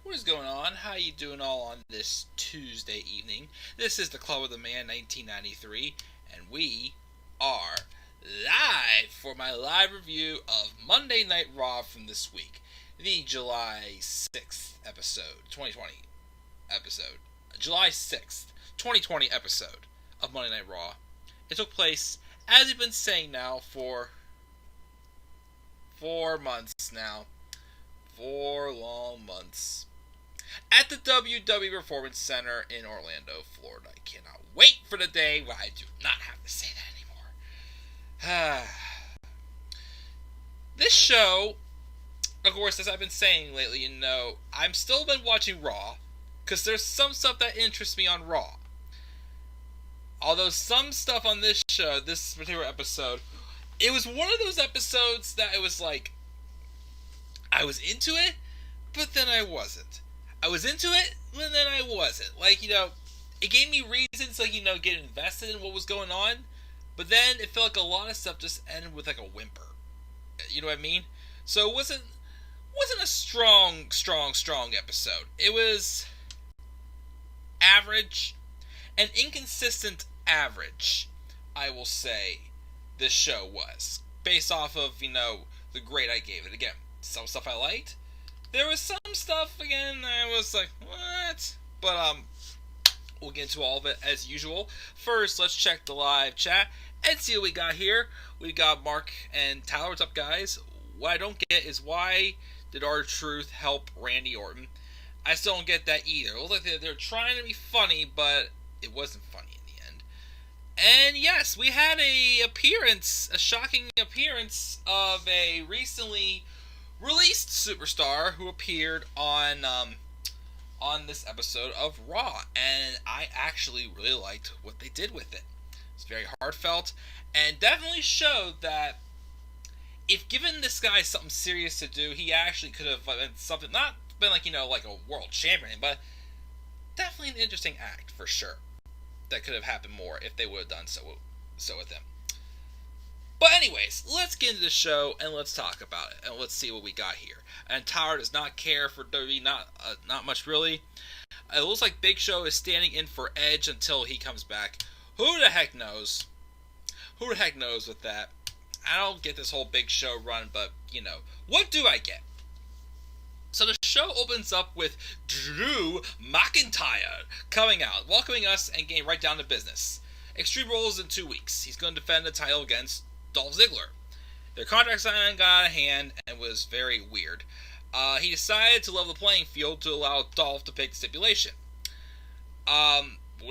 What is going on? How you doing all on this Tuesday evening? This is the Club of the Man 1993, and we are live for my live review of Monday Night Raw from this week. The July 6th episode, 2020 episode. July 6th, 2020 episode of Monday Night Raw. It took place, as we've been saying now, for 4 months now. 4 long months. At the WWE Performance Center in Orlando, Florida. I cannot wait for the day where I do not have to say that anymore. This show, of course, as I've been saying lately, I've still been watching Raw, because there's some stuff that interests me on Raw. Although some stuff on this show, this particular episode, it was one of those episodes that it was like, I was into it, but then I wasn't. I was into it, but then I wasn't. It gave me reasons to, get invested in what was going on, but then it felt like a lot of stuff just ended with like a whimper. You know what I mean? So it wasn't a strong episode. It was average, an inconsistent average, I will say this show was. Based off of, the grade I gave it. Again, some stuff I liked. There was some stuff, again, I was like, what? But, we'll get into all of it as usual. First, let's check the live chat and see what we got here. We got Mark and Tyler. What's up, guys? What I don't get is, why did R-Truth help Randy Orton? I still don't get that either. It looks like they're trying to be funny, but it wasn't funny in the end. And yes, we had a shocking appearance of a recently released superstar who appeared on this episode of Raw, and I actually really liked what they did with it. It's very heartfelt, and definitely showed that if given this guy something serious to do, he actually could have been something, not been like a world champion, but definitely an interesting act for sure. That could have happened more if they would have done so with him. But anyways, let's get into the show and let's talk about it and let's see what we got here. And Tyler does not care for WWE, not much really. It looks like Big Show is standing in for Edge until he comes back. Who the heck knows? Who the heck knows with that? I don't get this whole Big Show run, but what do I get? So the show opens up with Drew McIntyre coming out, welcoming us and getting right down to business. Extreme Rules in 2 weeks. He's going to defend the title against Dolph Ziggler. Their contract signing got out of hand and was very weird. He decided to level the playing field to allow Dolph to pick the stipulation. No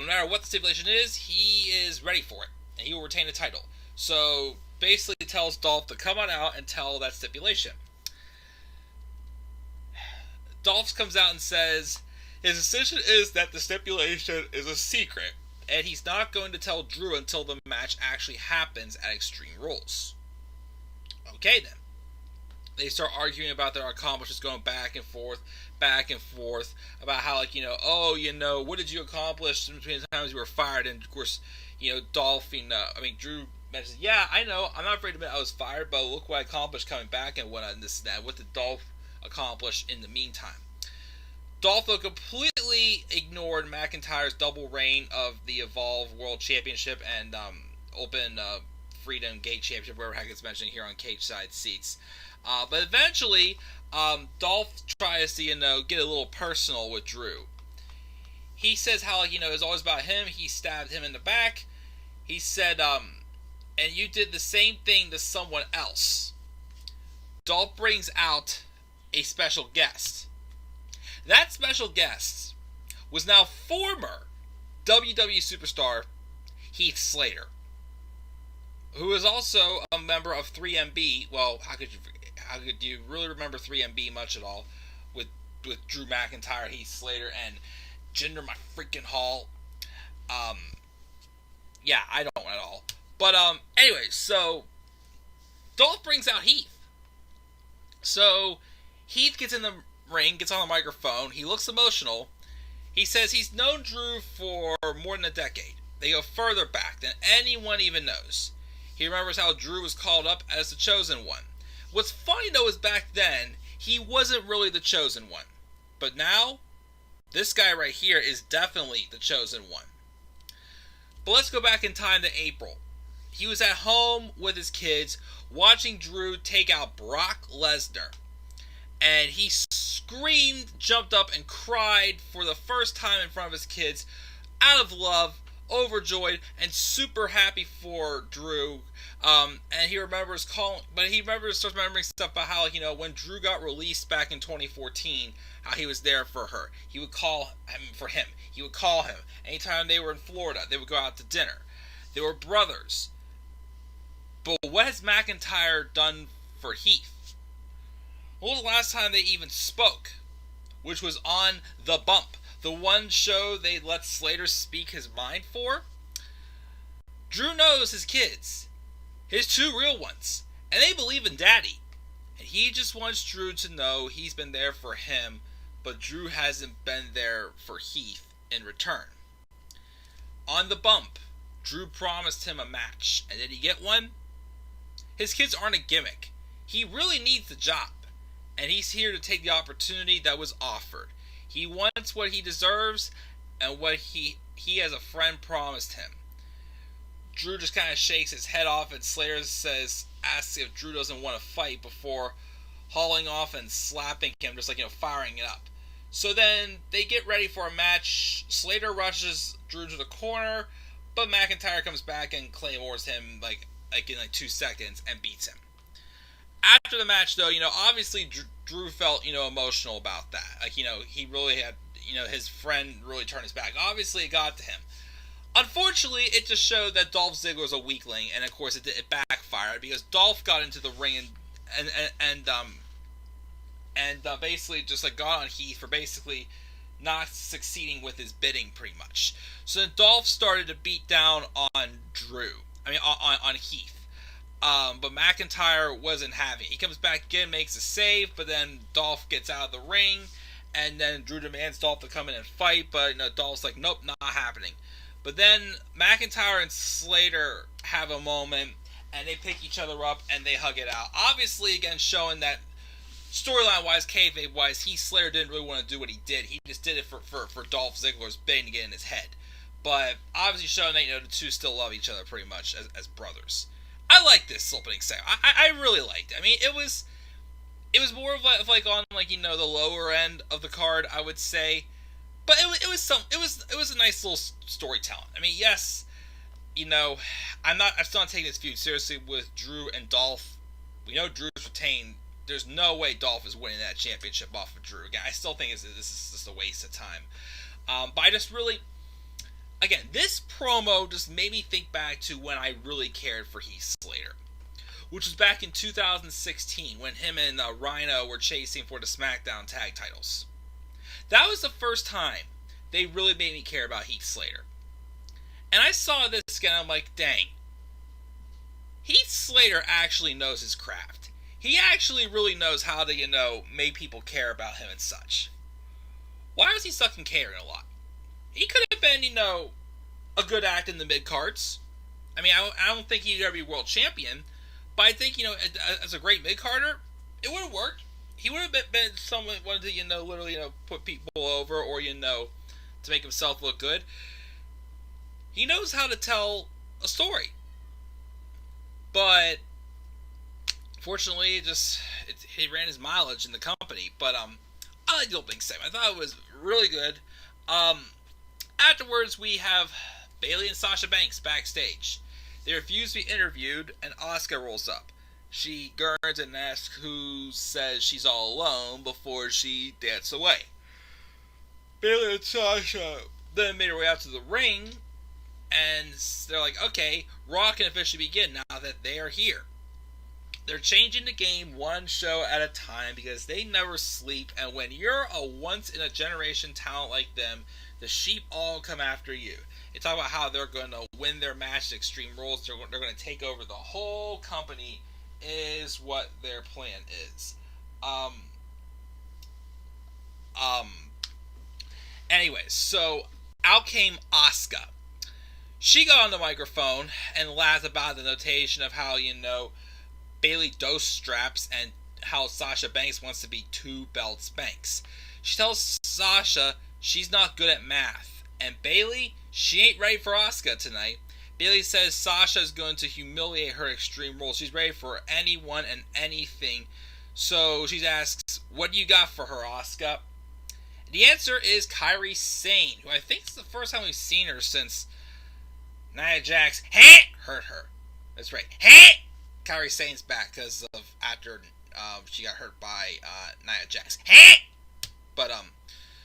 matter what the stipulation is, he is ready for it, and he will retain the title. So basically tells Dolph to come on out and tell that stipulation. Dolph comes out and says his decision is that the stipulation is a secret, and he's not going to tell Drew until the match actually happens at Extreme Rules. Okay then. They start arguing about their accomplishments, going back and forth, about how, what did you accomplish in between the times you were fired? And of course, Dolph, Drew mentions, yeah, I know, I'm not afraid to admit I was fired, but look what I accomplished coming back and what did Dolph accomplish in the meantime. Dolph completely ignored McIntyre's double reign of the Evolve World Championship and Open Freedom Gate Championship, wherever heck it's mentioned here on Cage Side Seats. But eventually, Dolph tries to, get a little personal with Drew. He says how, it's always about him. He stabbed him in the back. He said, and you did the same thing to someone else. Dolph brings out a special guest. That special guest was now former WWE superstar Heath Slater, who is also a member of 3MB. Well, how could you really remember 3MB much at all with Drew McIntyre, Heath Slater, and Jinder Mahal? Yeah, I don't at all. But anyway, so Dolph brings out Heath. So Heath gets in the ring, gets on the microphone. He looks emotional. He says he's known Drew for more than a decade. They go further back than anyone even knows. He remembers how Drew was called up as the Chosen One. What's funny, though, is back then, he wasn't really the Chosen One. But now, this guy right here is definitely the chosen one. But let's go back in time to April. He was at home with his kids watching Drew take out Brock Lesnar. And he screamed, jumped up, and cried for the first time in front of his kids out of love, overjoyed, and super happy for Drew. And he remembers starts remembering stuff about how, when Drew got released back in 2014, how he was there for her. He would call him. Anytime they were in Florida, they would go out to dinner. They were brothers. But what has McIntyre done for Heath? When was the last time they even spoke? Which was on The Bump, the one show they let Slater speak his mind for. Drew knows his kids, his two real ones, and they believe in Daddy. And he just wants Drew to know he's been there for him, but Drew hasn't been there for Heath in return. On The Bump, Drew promised him a match, and did he get one? His kids aren't a gimmick. He really needs the job. And he's here to take the opportunity that was offered. He wants what he deserves and what he as a friend promised him. Drew just kind of shakes his head off, and Slater asks if Drew doesn't want to fight before hauling off and slapping him, just firing it up. So then they get ready for a match. Slater rushes Drew to the corner, but McIntyre comes back and claymores him in 2 seconds and beats him. After the match, though, obviously Drew felt, emotional about that. He really had, his friend really turned his back. Obviously, it got to him. Unfortunately, it just showed that Dolph Ziggler was a weakling, and of course, it backfired because Dolph got into the ring and basically just got on Heath for basically not succeeding with his bidding, pretty much. So then Dolph started to beat down on on Heath. But McIntyre wasn't having it. He comes back again, makes a save, but then Dolph gets out of the ring, and then Drew demands Dolph to come in and fight, but Dolph's like, nope, not happening. But then McIntyre and Slater have a moment, and they pick each other up, and they hug it out. Obviously, again, showing that storyline-wise, kayfabe-wise, Slater didn't really want to do what he did. He just did it for Dolph Ziggler's bidding to get in his head. But obviously showing that, the two still love each other pretty much as brothers. I like this opening segment. I really liked it. I mean, it was more of on the lower end of the card, I would say, but it was a nice little storytelling. I mean, yes, I'm still not taking this feud seriously with Drew and Dolph. We know Drew's retained. There's no way Dolph is winning that championship off of Drew. Again, I still think this is just a waste of time. But I just really. Again, this promo just made me think back to when I really cared for Heath Slater, which was back in 2016 when him and Rhino were chasing for the SmackDown tag titles. That was the first time they really made me care about Heath Slater. And I saw this again, I'm like, dang. Heath Slater actually knows his craft. He actually really knows how to, make people care about him and such. Why was he stuck in catering a lot? He could have been, a good act in the mid-cards. I mean, I don't think he'd ever be world champion, but I think, as a great mid-carder, it would have worked. He would have been someone who wanted to, literally, put people over or, to make himself look good. He knows how to tell a story. But, fortunately, he ran his mileage in the company. But, I like the opening segment. I thought it was really good. Afterwards, we have Bayley and Sasha Banks backstage. They refuse to be interviewed, and Asuka rolls up. She gurns and asks who says she's all alone before she dances away. Bayley and Sasha then made her way out to the ring, and they're like, okay, Raw can officially begin now that they are here. They're changing the game one show at a time because they never sleep, and when you're a once-in-a-generation talent like them, the sheep all come after you. They talk about how they're going to win their match at Extreme Rules. They're going to take over the whole company is what their plan is. Anyways, so out came Asuka. She got on the microphone and laughed about the notation of how, Bayley dose straps and how Sasha Banks wants to be 2 belts Banks. She tells Sasha she's not good at math. And Bayley, she ain't ready for Asuka tonight. Bayley says Sasha is going to humiliate her Extreme Rules. She's ready for anyone and anything. So she asks, what do you got for her, Asuka? The answer is Kairi Sane, who I think is the first time we've seen her since Nia Jax hurt her. That's right. Kairi Sane's back because of after she got hurt by Nia Jax. But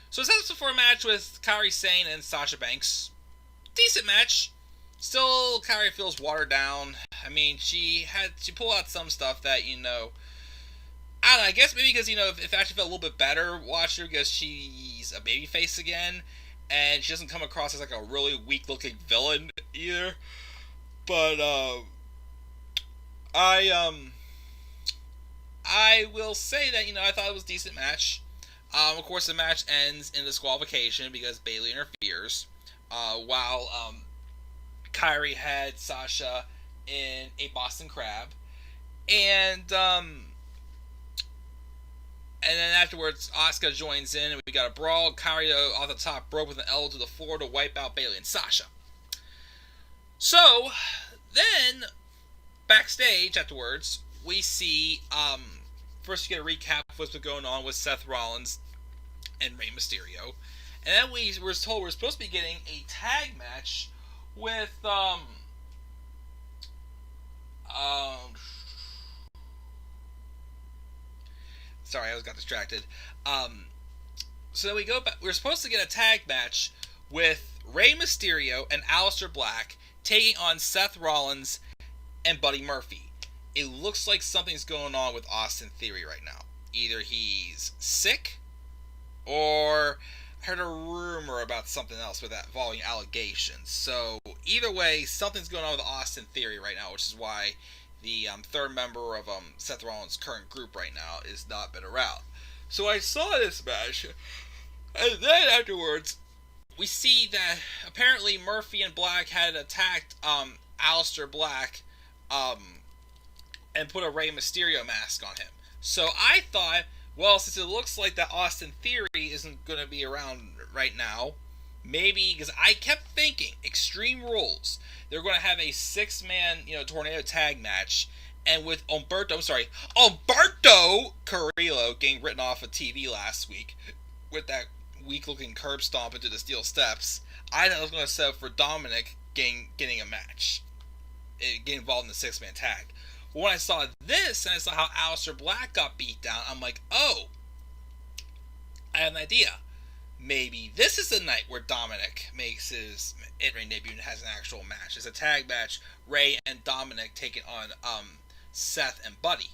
so it's up for a match with Kairi Sane and Sasha Banks. Decent match. Still, Kairi feels watered down. I mean, she pulled out some stuff that, I don't know, I guess maybe because, if actually felt a little bit better watching her because she's a babyface again, and she doesn't come across as like a really weak-looking villain either. But, I will say that, I thought it was a decent match. Of course, the match ends in disqualification because Bayley interferes, while, Kairi had Sasha in a Boston Crab, and then afterwards, Asuka joins in, and we got a brawl. Kairi off the top rope with an L to the floor to wipe out Bayley and Sasha. So, then, backstage afterwards, we see, first we get a recap of what's been going on with Seth Rollins and Rey Mysterio, and then we were told we're supposed to be getting a tag match with, sorry, I got distracted. So then we go back. We're supposed to get a tag match with Rey Mysterio and Aleister Black taking on Seth Rollins and Buddy Murphy. It looks like something's going on with Austin Theory right now. Either he's sick, or I heard a rumor about something else with that involving allegations. So either way, something's going on with Austin Theory right now, which is why the third member of Seth Rollins' current group right now is not been around. So I saw this match, and then afterwards, we see that apparently Murphy and Black had attacked Aleister Black and put a Rey Mysterio mask on him. So I thought, well, since it looks like that Austin Theory isn't going to be around right now, maybe, because I kept thinking, Extreme Rules, they're going to have a 6-man, tornado tag match, and with Umberto Carrillo getting written off of TV last week, with that weak-looking curb stomp into the steel steps, I thought it was going to set up for Dominic getting a match, getting involved in the 6-man tag. But when I saw this, and I saw how Aleister Black got beat down, I'm like, oh, I have an idea. Maybe this is the night where Dominic makes his in-ring debut and has an actual match. It's a tag match, Rey and Dominic taking on Seth and Buddy.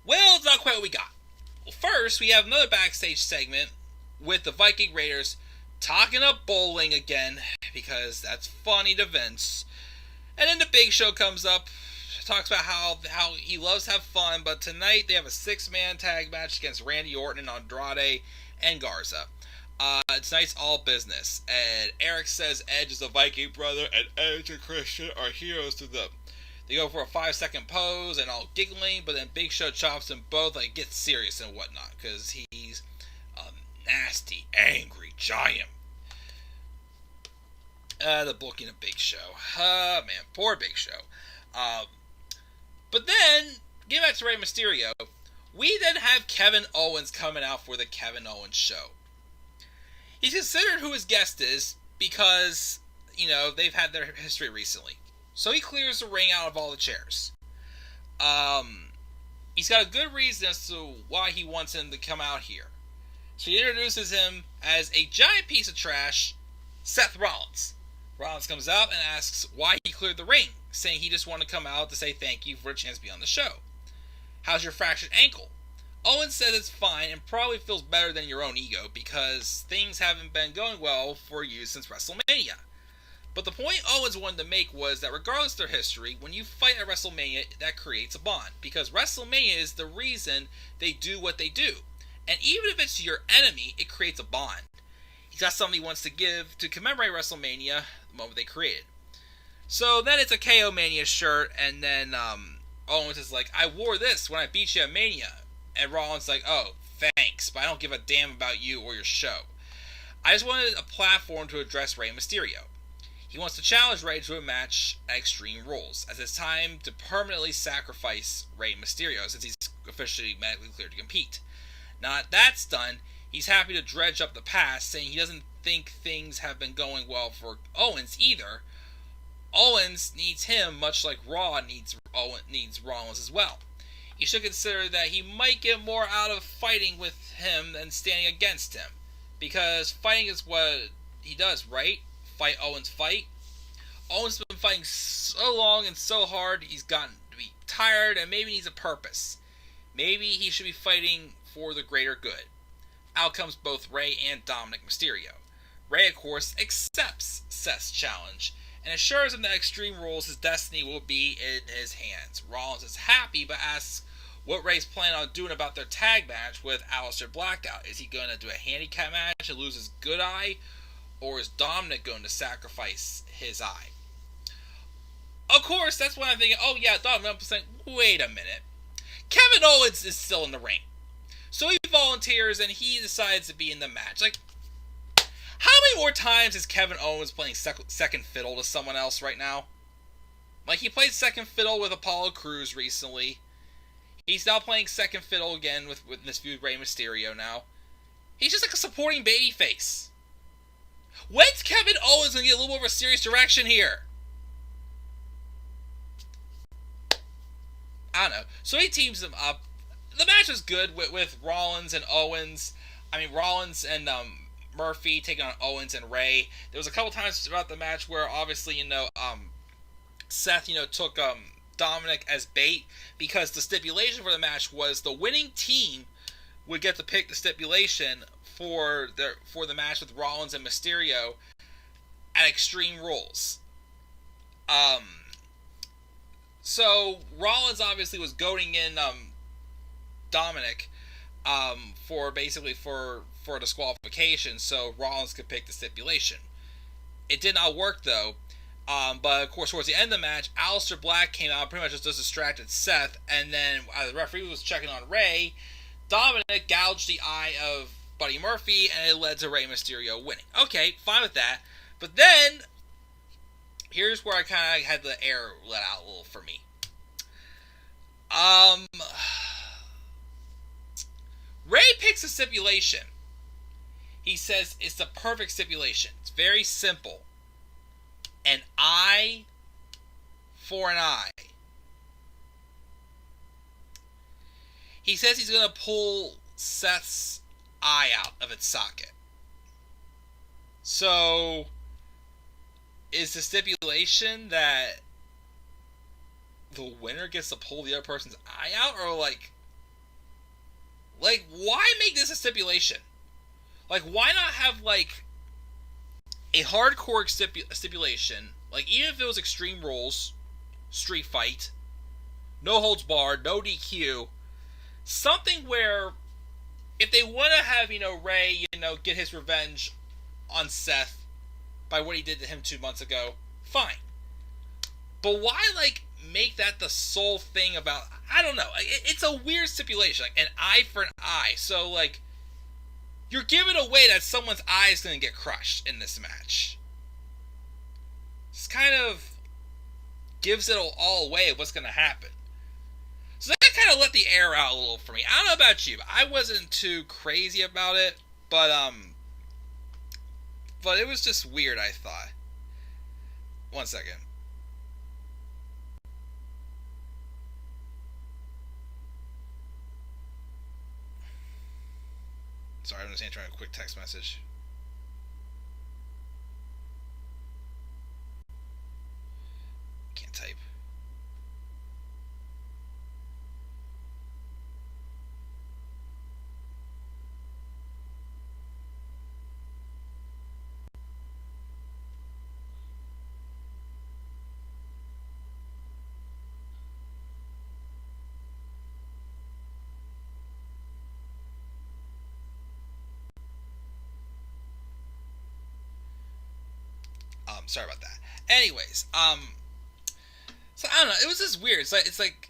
Well, it's not quite what we got. Well, first, we have another backstage segment with the Viking Raiders talking up bowling again, because that's funny to Vince. And then the Big Show comes up, talks about how he loves to have fun, but tonight they have a 6-man tag match against Randy Orton and Andrade and Garza. Tonight's all business, and Eric says Edge is a Viking brother, and Edge and Christian are heroes to them. They go for a 5-second pose and all giggling, but then Big Show chops them both, like, gets serious and whatnot, because he's a nasty, angry giant. The booking of Big Show. Man, poor Big Show. But then, get back to Rey Mysterio, we then have Kevin Owens coming out for the Kevin Owens show. He's considered who his guest is because, they've had their history recently. So he clears the ring out of all the chairs. He's got a good reason as to why he wants him to come out here. So he introduces him as a giant piece of trash, Seth Rollins. Rollins comes out and asks why he cleared the ring, saying he just wanted to come out to say thank you for a chance to be on the show. How's your fractured ankle? Owens says it's fine and probably feels better than your own ego because things haven't been going well for you since WrestleMania. But the point Owens wanted to make was that regardless of their history, when you fight at WrestleMania, that creates a bond. Because WrestleMania is the reason they do what they do. And even if it's your enemy, it creates a bond. He's got something he wants to give to commemorate WrestleMania, the moment they created. So then it's a KO Mania shirt, and then Owens is like, I wore this when I beat you at Mania. And Rollins is like, oh, thanks, but I don't give a damn about you or your show. I just wanted a platform to address Rey Mysterio. He wants to challenge Rey to a match at Extreme Rules, as it's time to permanently sacrifice Rey Mysterio since he's officially medically cleared to compete. Now that that's done, he's happy to dredge up the past, saying he doesn't think things have been going well for Owens either. Owens needs him, much like Raw needs Rollins as well. He should consider that he might get more out of fighting with him than standing against him, because fighting is what he does, right? Fight Owens, fight. Owens has been fighting so long and so hard, he's gotten to be tired and maybe needs a purpose. Maybe he should be fighting for the greater good. Out comes both Rey and Dominic Mysterio. Rey, of course, accepts Seth's challenge and assures him that Extreme Rules his destiny will be in his hands. Rollins is happy but asks what Rey's planning on doing about their tag match with Aleister Black out. Is he going to do a handicap match and lose his good eye? Or is Dominic going to sacrifice his eye? Of course, that's when I'm thinking, oh yeah, Dominic. I'm saying, wait a minute. Kevin Owens is still in the ring. So he volunteers and he decides to be in the match. Like, how many more times is Kevin Owens playing second fiddle to someone else right now? Like, he played second fiddle with Apollo Crews recently. He's now playing second fiddle again with this feud Rey Mysterio now. He's just like a supporting babyface. When's Kevin Owens going to get a little more of a serious direction here? I don't know. So he teams them up. The match was good with Rollins and Owens. I mean, Rollins and Murphy taking on Owens and Rey. There was a couple times throughout the match where obviously, Seth, took Dominic as bait, because the stipulation for the match was the winning team would get to pick the stipulation for the match with Rollins and Mysterio at Extreme Rules. So Rollins obviously was goading in Dominic for disqualification, so Rollins could pick the stipulation. It did not work though. But of course, towards the end of the match, Aleister Black came out, pretty much just distracted Seth, and then the referee was checking on Rey. Dominic gouged the eye of Buddy Murphy, and it led to Rey Mysterio winning. Okay, fine with that. But then, here's where I kind of had the air let out a little for me. Rey picks a stipulation. He says it's the perfect stipulation. It's very simple. An eye for an eye. He says he's going to pull Seth's eye out of its socket. So, is the stipulation that the winner gets to pull the other person's eye out? Or why make this a stipulation? Like, why not have, a hardcore stipulation, even if it was Extreme Rules, street fight, no holds barred, no DQ, something where if they want to have, Rey, get his revenge on Seth by what he did to him 2 months ago, fine. But why, make that the sole thing about, I don't know, it's a weird stipulation, an eye for an eye, so, you're giving away that someone's eye is going to get crushed in this match. This kind of gives it all away of what's going to happen. So that kind of let the air out a little for me. I don't know about you, but I wasn't too crazy about it. But it was just weird, I thought. 1 second. Sorry, I'm just answering a quick text message. Can't type. Sorry about that. Anyways, so I don't know. It was just weird. It's like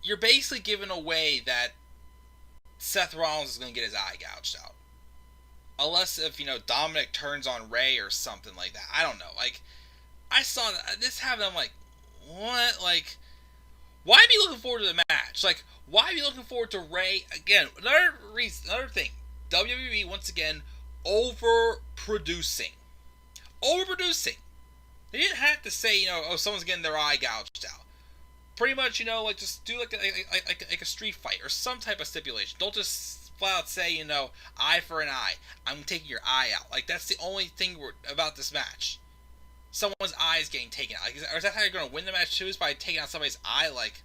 you're basically giving away that Seth Rollins is going to get his eye gouged out. Unless if, Dominic turns on Ray or something like that. I don't know. Like, I saw this happen, I'm like, what? Like, why be looking forward to the match? Like, why be looking forward to Ray? Again, another thing. WWE, once again, overproducing. Overproducing. They didn't have to say, oh, someone's getting their eye gouged out. Pretty much, like, just do like a street fight or some type of stipulation. Don't just flat out say, eye for an eye. I'm taking your eye out. Like, that's the only thing about this match. Someone's eye is getting taken out. Like, or is that how you're going to win the match too? Is by taking out somebody's eye? Like,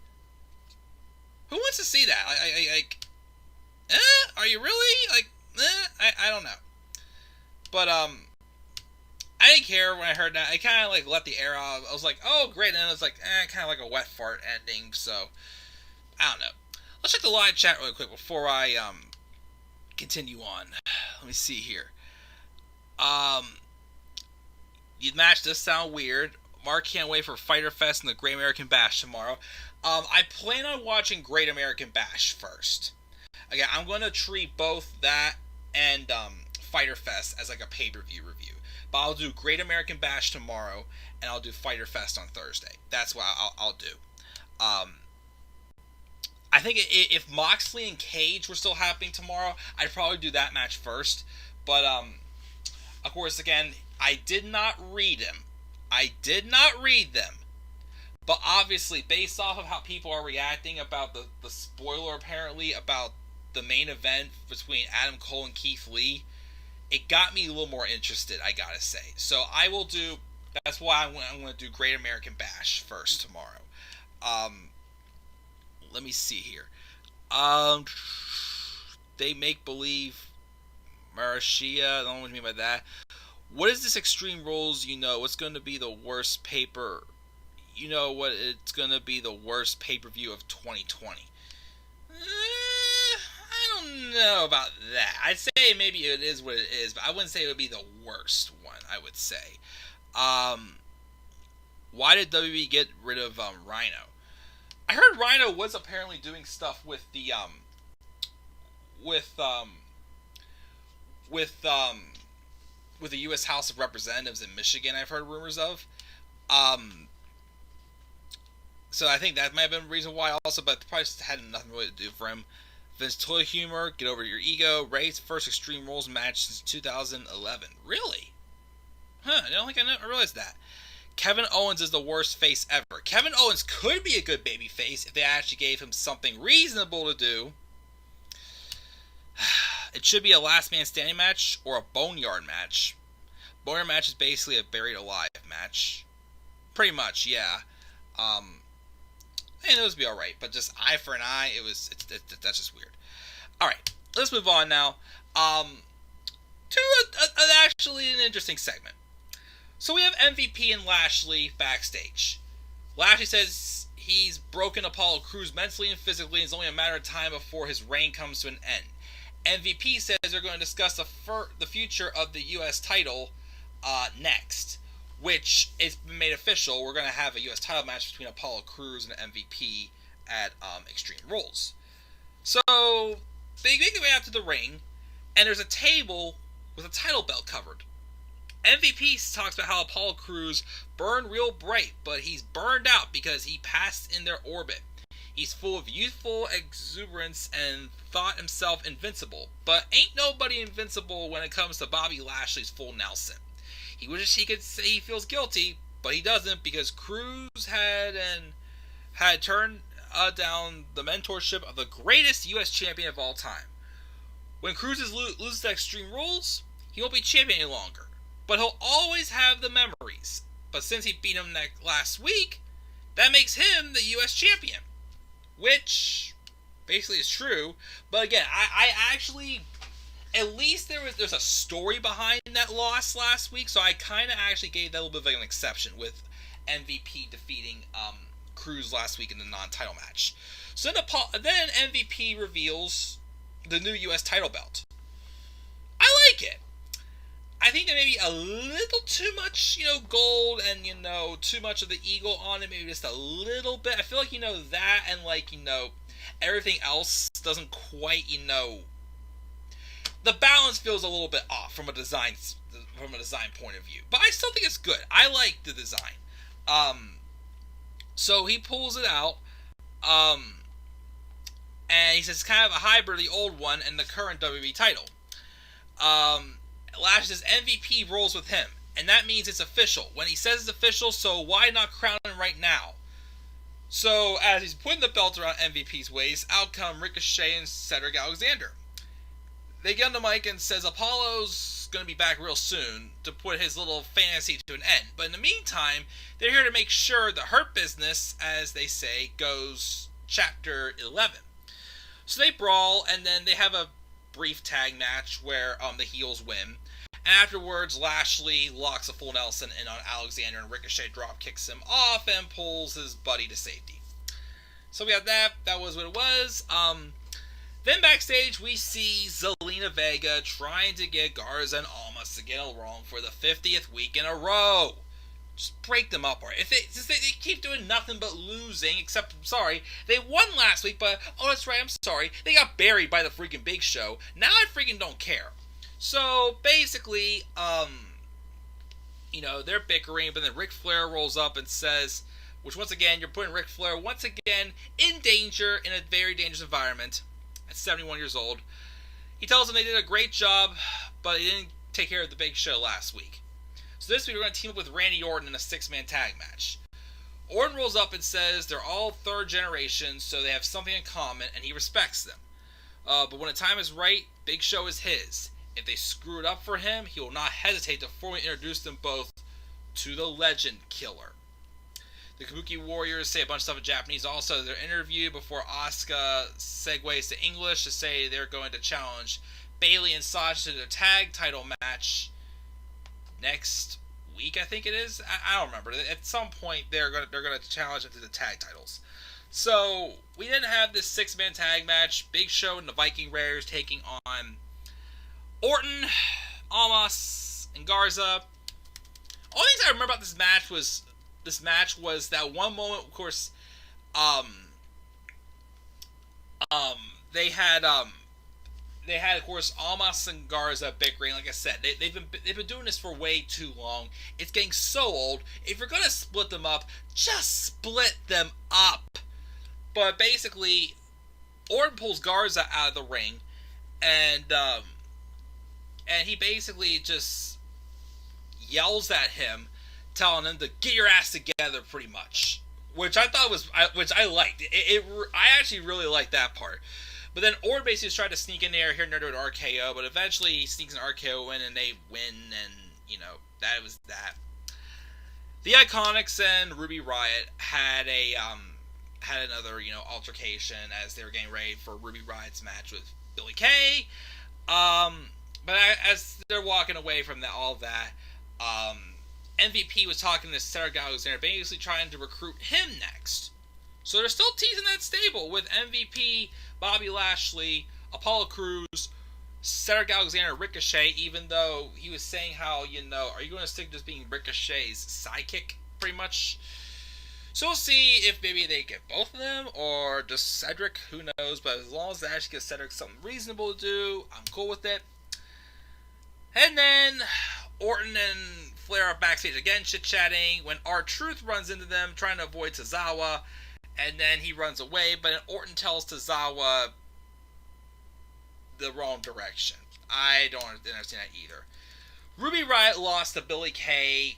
who wants to see that? Are you really? Like, I don't know. But, I didn't care when I heard that. I kind of, like, let the air out. I was like, oh, great. And then it was like, kind of like a wet fart ending. So, I don't know. Let's check the live chat really quick before I, continue on. Let me see here. The match does sound weird. Mark can't wait for Fyter Fest and the Great American Bash tomorrow. I plan on watching Great American Bash first. Again, I'm going to treat both that and Fyter Fest as like a pay-per-view review. But I'll do Great American Bash tomorrow, and I'll do Fyter Fest on Thursday. That's what I'll do. I think if Moxley and Cage were still happening tomorrow, I'd probably do that match first. But, of course, again, I did not read them. But obviously, based off of how people are reacting about the spoiler, apparently, about the main event between Adam Cole and Keith Lee, it got me a little more interested, I gotta say. So I will do, that's why I'm going to do Great American Bash first tomorrow. Let me see here. They make believe Marashia, I don't know what you mean by that. What is this Extreme Rules, what's going to be the worst paper, it's going to be the worst pay-per-view of 2020. I don't know about that. I'd say maybe it is what it is, but I wouldn't say it would be the worst one, I would say. Why did WWE get rid of Rhino? I heard Rhino was apparently doing stuff with the U.S. House of Representatives in Michigan. I've heard rumors of. So I think that might have been the reason why also, but probably just had nothing really to do for him. Vince Toy Humor, Get Over Your Ego, Ray's first Extreme Rules match since 2011. Really? Huh, I don't think I realized that. Kevin Owens is the worst face ever. Kevin Owens could be a good baby face if they actually gave him something reasonable to do. It should be a last man standing match or a boneyard match. Boneyard match is basically a buried alive match. Pretty much, yeah. And those would be alright, but just eye for an eye, that's just weird. Alright, let's move on now. To actually an interesting segment. So we have MVP and Lashley backstage. Lashley says he's broken Apollo Crews mentally and physically, and it's only a matter of time before his reign comes to an end. MVP says they're going to discuss the future of the U.S. title next, which it's been made official. We're going to have a U.S. title match between Apollo Crews and MVP at Extreme Rules. So they make their way out to the ring, and there's a table with a title belt covered. MVP talks about how Apollo Crews burned real bright, but he's burned out because he passed in their orbit. He's full of youthful exuberance and thought himself invincible, but ain't nobody invincible when it comes to Bobby Lashley's full Nelson. He wishes he could say he feels guilty, but he doesn't because Crews had turned down the mentorship of the greatest U.S. champion of all time. When Crews loses to Extreme Rules, he won't be champion any longer, but he'll always have the memories. But since he beat him last week, that makes him the U.S. champion, which basically is true. But again, I actually, at least there's a story behind that loss last week, so I kind of actually gave that a little bit of an exception with MVP defeating Crews last week in the non-title match. So then MVP reveals the new U.S. title belt. I like it. I think there may be a little too much, gold and, too much of the eagle on it. Maybe just a little bit. I feel like, that and, everything else doesn't quite, the balance feels a little bit off from a design point of view. But I still think it's good. I like the design. So he pulls it out, and he says it's kind of a hybrid of the old one and the current WWE title. Lashley says MVP rolls with him, and that means it's official. When he says it's official, so why not crown him right now? So, as he's putting the belt around MVP's waist, out come Ricochet and Cedric Alexander. They get on the mic and says Apollo's going to be back real soon to put his little fantasy to an end. But in the meantime, they're here to make sure the Hurt Business, as they say, goes Chapter 11. So they brawl, and then they have a brief tag match where the heels win. And afterwards, Lashley locks a full Nelson in on Alexander, and Ricochet drop kicks him off and pulls his buddy to safety. So we got that. That was what it was. Then backstage, we see Zelina Vega trying to get Garza and Almas to get along for the 50th week in a row. Just break them up. Since they keep doing nothing but losing, except, I'm sorry, they won last week, but, oh, that's right, I'm sorry, they got buried by the freaking Big Show. Now I freaking don't care. So, basically, they're bickering, but then Ric Flair rolls up and says, which once again, you're putting Ric Flair once again in danger in a very dangerous environment at 71 years old. He tells them they did a great job, but they didn't take care of the Big Show last week. So this week we're going to team up with Randy Orton in a 6-man tag match. Orton rolls up and says they're all third generation, so they have something in common, and he respects them. But when the time is right, Big Show is his. If they screw it up for him, he will not hesitate to formally introduce them both to the Legend Killer. The Kabuki Warriors say a bunch of stuff in Japanese. Also, their interview before Asuka segues to English to say they're going to challenge Bayley and Sasha to their tag title match next week, I think it is. I don't remember. At some point, they're going to challenge them to the tag titles. So we didn't have this 6-man tag match. Big Show and the Viking Raiders taking on Orton, Almas, and Garza. All things I remember about this match was that one moment, of course, they had of course Almas and Garza bickering. Like I said, they've been doing this for way too long. It's getting so old. If you're gonna split them up, just split them up. But basically, Orton pulls Garza out of the ring, and he basically just yells at him, telling him to get your ass together, pretty much. Which I thought which I liked. I actually really liked that part. But then Orton basically tried to sneak in there here and there to an RKO, but eventually he sneaks an RKO in and they win, and that was that. The Iconics and Ruby Riott had another altercation as they were getting ready for Ruby Riott's match with Billie Kay. But as they're walking away from all that, MVP was talking to Cedric Alexander, basically trying to recruit him next. So they're still teasing that stable with MVP, Bobby Lashley, Apollo Crews, Cedric Alexander, Ricochet, even though he was saying how, are you going to stick to just being Ricochet's sidekick, pretty much? So we'll see if maybe they get both of them, or just Cedric, who knows, but as long as they actually get Cedric something reasonable to do, I'm cool with it. And then Orton and Flair are backstage again, chit-chatting, when R-Truth runs into them, trying to avoid Tozawa, and then he runs away, but Orton tells Tozawa the wrong direction. I don't understand that either. Ruby Riott lost to Billie Kay.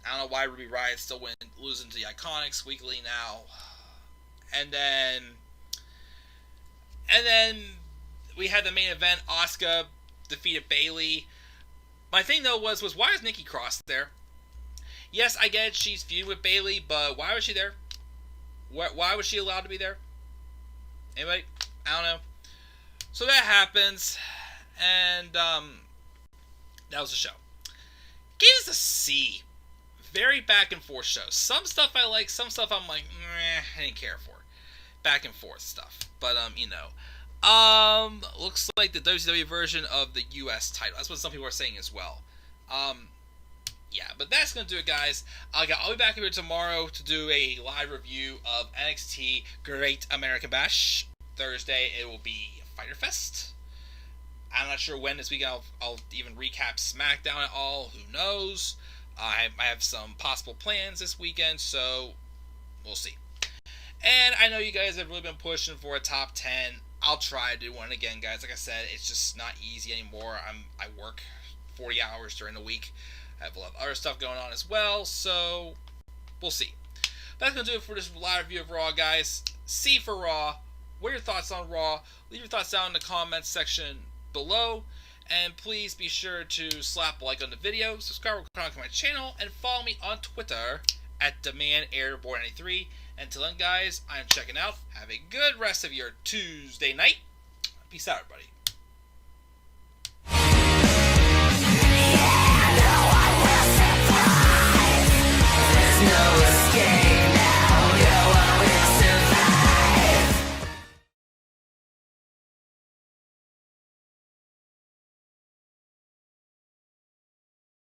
I don't know why Ruby Riott still losing to the Iconics weekly now. And then we had the main event. Asuka defeated Bayley. My thing though was why is Nikki Cross there? Yes, I get it, she's feuding with Bayley, but why was she there? Why was she allowed to be there? Anybody? I don't know. So that happens, and that was the show. Gave us a C. Very back and forth show. Some stuff I like, some stuff I'm like, I didn't care for. Back and forth stuff. But looks like the WCW version of the US title. That's what some people are saying as well. Yeah, but that's going to do it, guys. I'll be back here tomorrow to do a live review of NXT Great American Bash. Thursday, it will be Fyter Fest. I'm not sure when this week I'll even recap SmackDown at all. Who knows? I have some possible plans this weekend, so we'll see. And I know you guys have really been pushing for a top 10. I'll try to do one again, guys. Like I said, it's just not easy anymore. I work 40 hours during the week. I have a lot of other stuff going on as well, so we'll see. That's going to do it for this live review of Raw, guys. C for Raw. What are your thoughts on Raw? Leave your thoughts down in the comments section below. And please be sure to slap a like on the video, subscribe to my channel, and follow me on Twitter at DemandAirborne93. Until then, guys, I'm checking out. Have a good rest of your Tuesday night. Peace out, everybody.